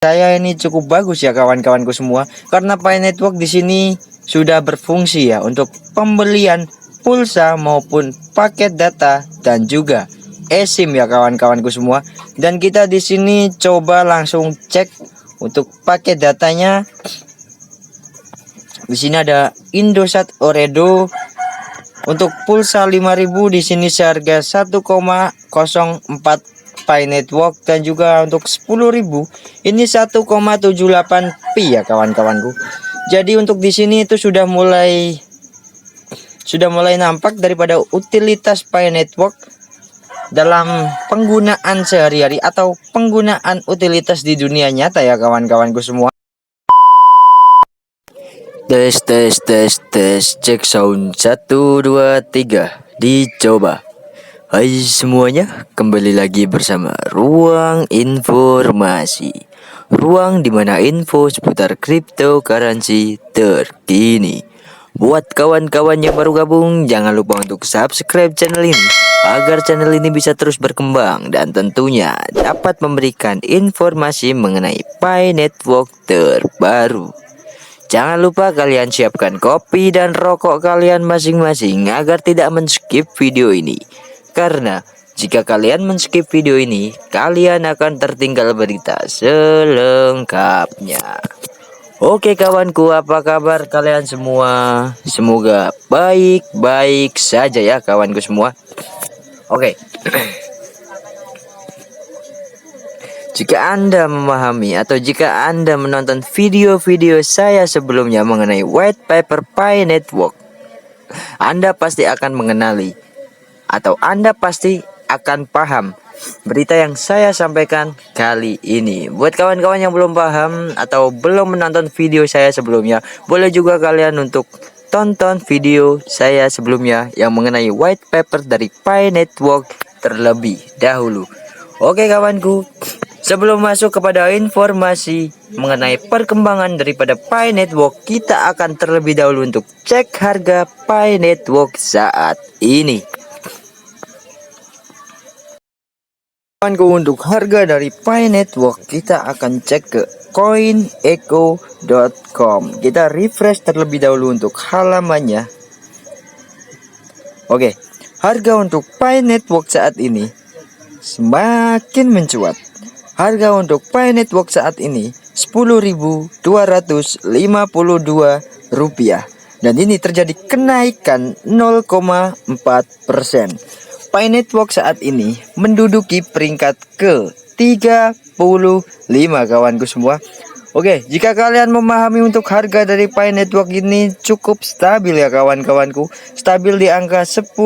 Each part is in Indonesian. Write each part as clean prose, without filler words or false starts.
saya ini cukup bagus ya kawan-kawanku semua, karena Pi Network di sini sudah berfungsi ya untuk pembelian pulsa maupun paket data dan juga eSIM ya kawan-kawanku semua. Dan kita di sini coba langsung cek untuk paket datanya. Di sini ada Indosat Ooredoo untuk pulsa 5000 di sini seharga 1,04 Pi Network, dan juga untuk 10.000 ini 1,78 Pi ya kawan-kawanku. Jadi untuk di sini itu sudah mulai nampak daripada utilitas Pi Network dalam penggunaan sehari-hari atau penggunaan utilitas di dunia nyata ya kawan-kawanku semua. Tes cek sound 1 2 3 dicoba. Hai semuanya, kembali lagi bersama Ruang Informasi. Ruang dimana info seputar cryptocurrency terkini. Buat kawan-kawan yang baru gabung, jangan lupa untuk subscribe channel ini agar channel ini bisa terus berkembang dan tentunya dapat memberikan informasi mengenai Pi Network terbaru. Jangan lupa kalian siapkan kopi dan rokok kalian masing-masing agar tidak men-skip video ini. Karena jika kalian men-skip video ini, kalian akan tertinggal berita selengkapnya. Oke kawanku, apa kabar kalian semua? Semoga baik-baik saja ya kawanku semua. Oke. Jika Anda memahami atau jika Anda menonton video-video saya sebelumnya mengenai white paper Pi Network, Anda pasti akan mengenali atau Anda pasti akan paham berita yang saya sampaikan kali ini. Buat kawan-kawan yang belum paham atau belum menonton video saya sebelumnya, boleh juga kalian untuk tonton video saya sebelumnya yang mengenai white paper dari Pi Network terlebih dahulu. Oke kawanku, sebelum masuk kepada informasi mengenai perkembangan daripada Pi Network, kita akan terlebih dahulu untuk cek harga Pi Network saat ini. Untuk harga dari Pi Network, kita akan cek ke coinecho.com. Kita refresh terlebih dahulu untuk halamannya. Oke, harga untuk Pi Network saat ini semakin mencuat. Harga untuk Pi Network saat ini Rp10.252, dan ini terjadi kenaikan 0,4%. Pi Network saat ini menduduki peringkat ke-35 kawanku semua. Oke, jika kalian memahami untuk harga dari Pi Network ini cukup stabil ya kawan-kawanku. Stabil di angka 10.000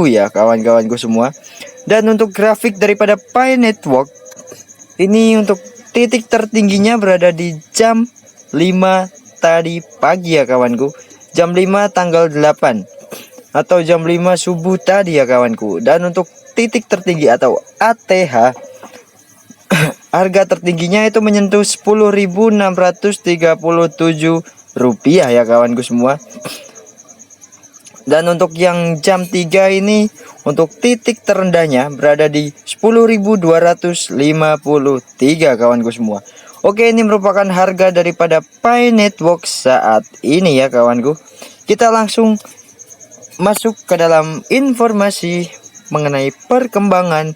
ya kawan-kawanku semua. Dan untuk grafik daripada Pi Network ini untuk titik tertingginya berada di jam 5 tadi pagi ya kawanku. Jam 5 tanggal 8 atau jam 5 subuh tadi ya kawanku. Dan untuk titik tertinggi atau ATH harga tertingginya itu menyentuh Rp10.637 ya kawanku semua. Dan untuk yang jam 3 ini untuk titik terendahnya berada di 10.253 kawanku semua. Oke, ini merupakan harga daripada Pi Network saat ini ya kawanku. Kita langsung masuk ke dalam informasi mengenai perkembangan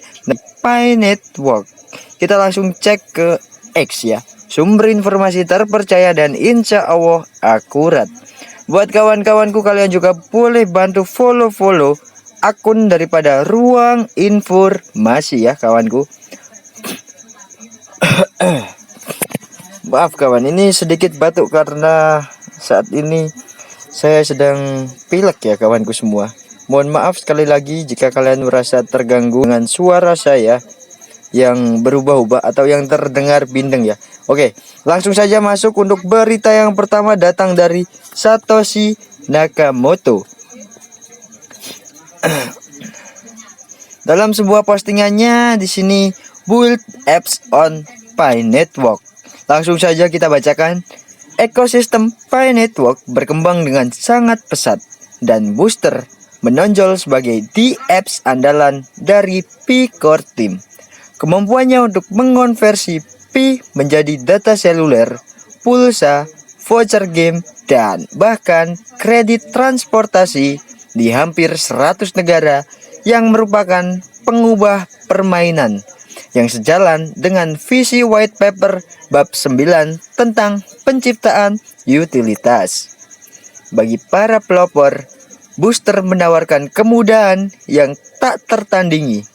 Pi Network. Kita langsung cek ke X ya, sumber informasi terpercaya dan insya Allah akurat. Buat kawan-kawanku, kalian juga boleh bantu follow akun daripada Ruang Informasi ya kawanku. Maaf kawan, ini sedikit batuk karena saat ini saya sedang pilek ya kawanku semua. Mohon maaf sekali lagi jika kalian merasa terganggu dengan suara saya yang berubah-ubah atau yang terdengar bindeng ya. Oke, langsung saja masuk untuk berita yang pertama, datang dari Satoshi Nakamoto. Dalam sebuah postingannya di sini, build apps on Pi Network. Langsung saja kita bacakan. Ekosistem Pi Network berkembang dengan sangat pesat dan Booster menonjol sebagai the apps andalan dari Pi Core Team. Kemampuannya untuk mengonversi Pi menjadi data seluler, pulsa, voucher game, dan bahkan kredit transportasi di hampir 100 negara yang merupakan pengubah permainan yang sejalan dengan visi white paper bab 9 tentang penciptaan utilitas. Bagi para pelopor, booster menawarkan kemudahan yang tak tertandingi.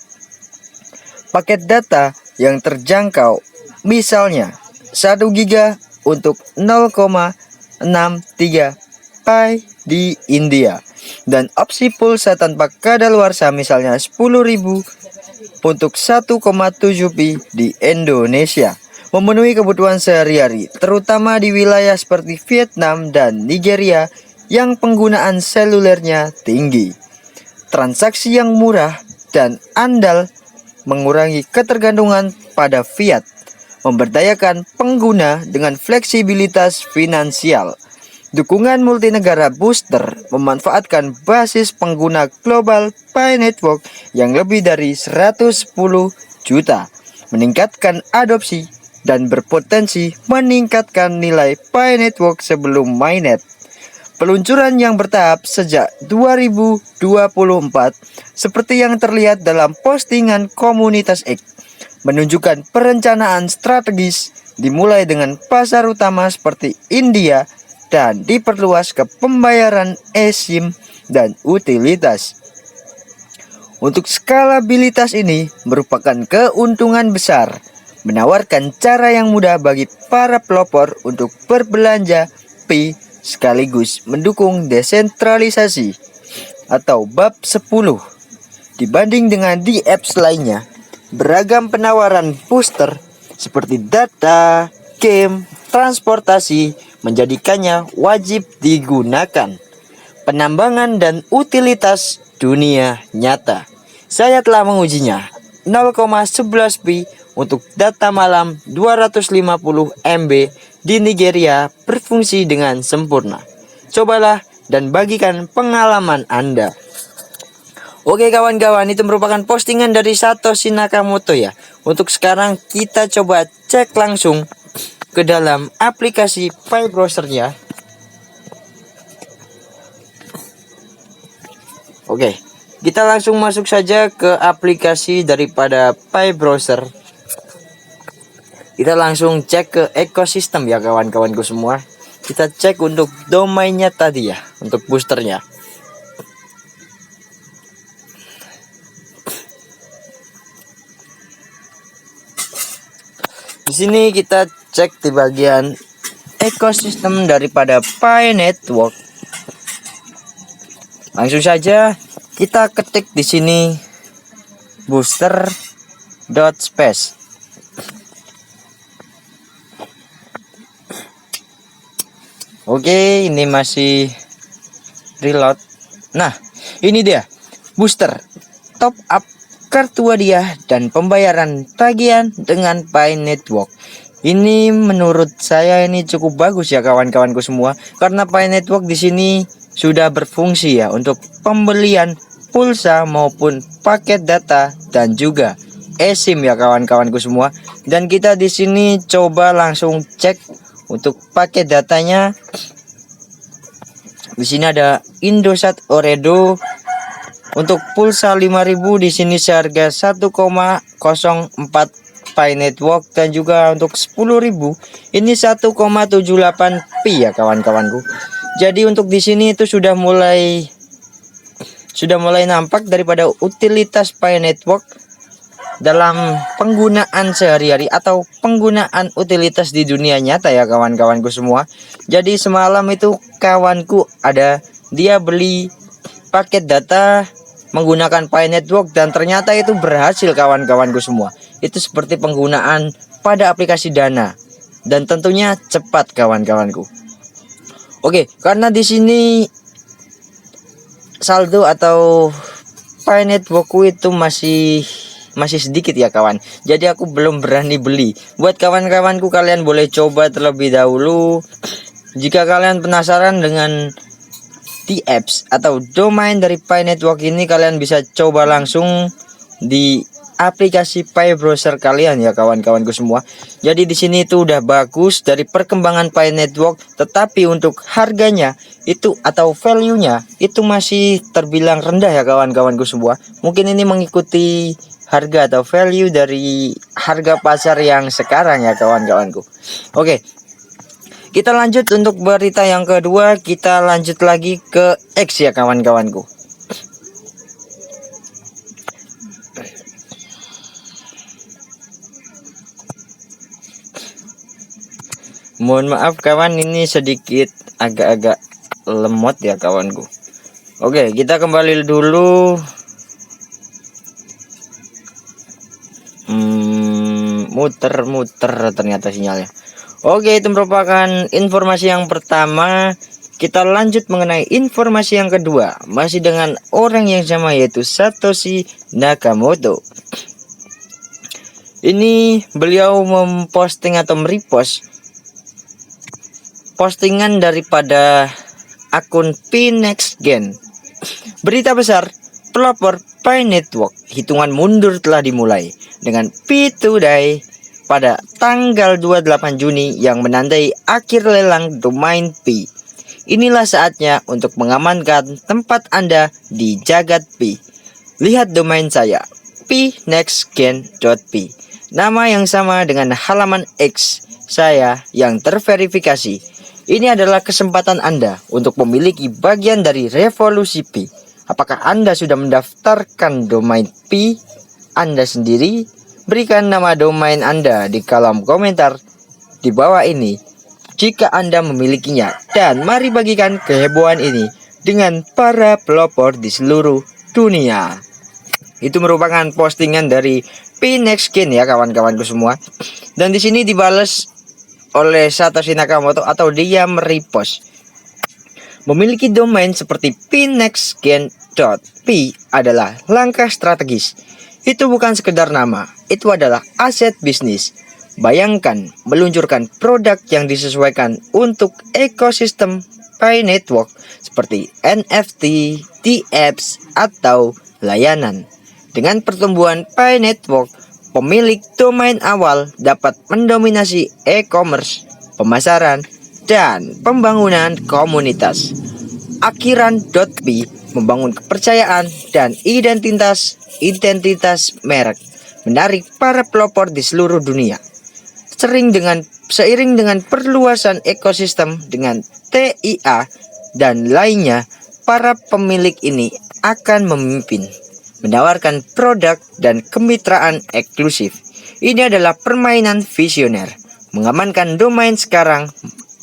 Paket data yang terjangkau, misalnya 1 GB untuk 0,63 Pi di India, dan opsi pulsa tanpa kadaluarsa misalnya 10.000 untuk 1,7 Pi di Indonesia, memenuhi kebutuhan sehari-hari, terutama di wilayah seperti Vietnam dan Nigeria yang penggunaan selulernya tinggi. Transaksi yang murah dan andal mengurangi ketergantungan pada fiat, memberdayakan pengguna dengan fleksibilitas finansial. Dukungan multinegara booster memanfaatkan basis pengguna global Pi Network yang lebih dari 110 juta, meningkatkan adopsi dan berpotensi meningkatkan nilai Pi Network sebelum mainnet. Peluncuran yang bertahap sejak 2024 seperti yang terlihat dalam postingan komunitas X menunjukkan perencanaan strategis dimulai dengan pasar utama seperti India dan diperluas ke pembayaran eSIM dan utilitas. Untuk skalabilitas ini merupakan keuntungan besar, menawarkan cara yang mudah bagi para pelopor untuk berbelanja Pi sekaligus mendukung desentralisasi atau bab 10. Dibanding dengan di apps lainnya, beragam penawaran booster seperti data, game, transportasi menjadikannya wajib digunakan. Penambangan dan utilitas dunia nyata. Saya telah mengujinya 0,11 Pi untuk data malam 250 MB di Nigeria berfungsi dengan sempurna. Cobalah dan bagikan pengalaman Anda. Oke kawan-kawan, itu merupakan postingan dari Satoshi Nakamoto ya. Untuk sekarang kita coba cek langsung ke dalam aplikasi Pi browser-nya. Oke, kita langsung masuk saja ke aplikasi daripada Pi browser. Kita langsung cek ke ekosistem ya kawan-kawanku semua. Kita cek untuk domainnya tadi ya, untuk boosternya. Di sini kita cek di bagian ekosistem daripada Pi Network. Langsung saja kita ketik di sini booster.space. Oke, ini masih reload. Nah, ini dia booster top up kartu hadiah dan pembayaran tagihan dengan Pi Network. Ini menurut saya ini cukup bagus ya kawan-kawanku semua, karena Pi Network di sini sudah berfungsi ya untuk pembelian pulsa maupun paket data dan juga eSIM ya kawan-kawanku semua. Dan kita di sini coba langsung cek untuk paket datanya. Di sini ada Indosat Ooredoo. Untuk pulsa 5.000 di sini seharga 1,04 Pi Network, dan juga untuk 10.000 ini 1,78 Pi ya kawan-kawanku. Jadi untuk di sini itu sudah mulai nampak daripada utilitas Pi Network dalam penggunaan sehari-hari atau penggunaan utilitas di dunia nyata ya kawan-kawanku semua. Jadi semalam itu kawanku dia beli paket data menggunakan Pi Network dan ternyata itu berhasil kawan-kawanku semua. Itu seperti penggunaan pada aplikasi Dana dan tentunya cepat kawan-kawanku. Oke, karena di sini saldo atau Pi Networkku itu masih sedikit ya kawan. Jadi aku belum berani beli. Buat kawan-kawanku, kalian boleh coba terlebih dahulu. Jika kalian penasaran dengan di apps atau domain dari Pi Network ini, kalian bisa coba langsung di aplikasi Pi browser kalian ya kawan-kawanku semua. Jadi di sini itu udah bagus dari perkembangan Pi Network, tetapi untuk harganya itu atau value-nya itu masih terbilang rendah ya kawan-kawanku semua. Mungkin ini mengikuti harga atau value dari harga pasar yang sekarang ya kawan-kawanku. Oke. Kita lanjut untuk berita yang kedua, kita lanjut lagi ke X ya kawan-kawanku. Mohon maaf kawan, ini sedikit agak-agak lemot ya kawanku. Oke, kita kembali dulu. Muter-muter ternyata sinyalnya. Oke, itu merupakan informasi yang pertama. Kita lanjut mengenai informasi yang kedua, masih dengan orang yang sama, yaitu Satoshi Nakamoto. Ini beliau memposting atau merepost postingan daripada akun PNextGen. Berita besar, pelopor Pi Network, hitungan mundur telah dimulai dengan Pi Today pada tanggal 28 Juni yang menandai akhir lelang domain Pi. Inilah saatnya untuk mengamankan tempat Anda di jagat Pi. Lihat domain saya, pnextgen.pi. Nama yang sama dengan halaman X saya yang terverifikasi. Ini adalah kesempatan Anda untuk memiliki bagian dari revolusi Pi. Apakah Anda sudah mendaftarkan domain Pi Anda sendiri? Berikan nama domain Anda di kolom komentar di bawah ini jika Anda memilikinya. Dan mari bagikan kehebohan ini dengan para pelopor di seluruh dunia. Itu merupakan postingan dari PNextGen ya kawan-kawanku semua. Dan di sini dibalas oleh Satoshi Nakamoto atau dia merepost. Memiliki domain seperti pnextgen.pi adalah langkah strategis. Itu bukan sekedar nama, itu adalah aset bisnis. Bayangkan meluncurkan produk yang disesuaikan untuk ekosistem Pi Network seperti NFT, DApps, atau layanan. Dengan pertumbuhan Pi Network, pemilik domain awal dapat mendominasi e-commerce, pemasaran, dan pembangunan komunitas. Akhiran.pi membangun kepercayaan dan identitas merek, menarik para pelopor di seluruh dunia. Seiring dengan perluasan ekosistem dengan TIA dan lainnya, para pemilik ini akan memimpin, menawarkan produk dan kemitraan eksklusif. Ini adalah permainan visioner. Mengamankan domain sekarang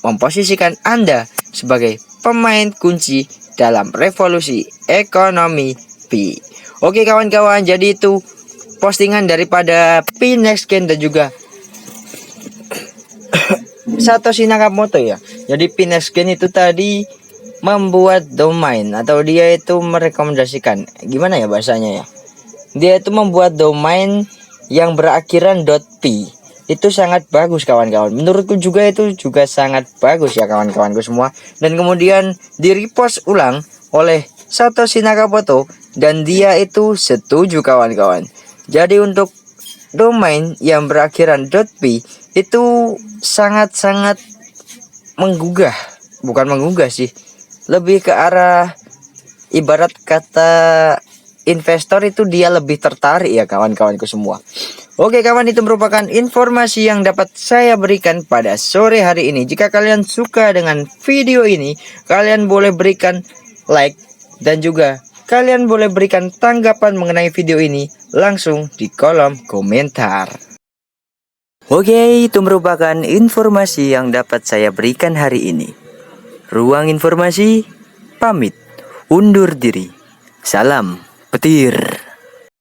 memposisikan Anda sebagai pemain kunci dalam revolusi ekonomi Pi. Oke kawan-kawan, jadi itu postingan daripada PNextGen dan juga Satoshi Nakamoto ya. Jadi PNextGen itu tadi membuat domain atau dia itu merekomendasikan, gimana ya bahasanya ya, dia itu membuat domain yang berakhiran .pi. Itu sangat bagus kawan-kawan, menurutku juga itu juga sangat bagus ya kawan-kawanku semua. Dan kemudian di repost ulang oleh Satoshi Nakamoto dan dia itu setuju kawan-kawan. Jadi untuk domain yang berakhiran .pi itu sangat-sangat menggugah, bukan menggugah sih, lebih ke arah ibarat kata investor itu dia lebih tertarik ya kawan-kawanku semua. Oke kawan, itu merupakan informasi yang dapat saya berikan pada sore hari ini. Jika kalian suka dengan video ini, kalian boleh berikan like dan juga kalian boleh berikan tanggapan mengenai video ini langsung di kolom komentar. Oke, itu merupakan informasi yang dapat saya berikan hari ini. Ruang informasi pamit undur diri. Salam petir.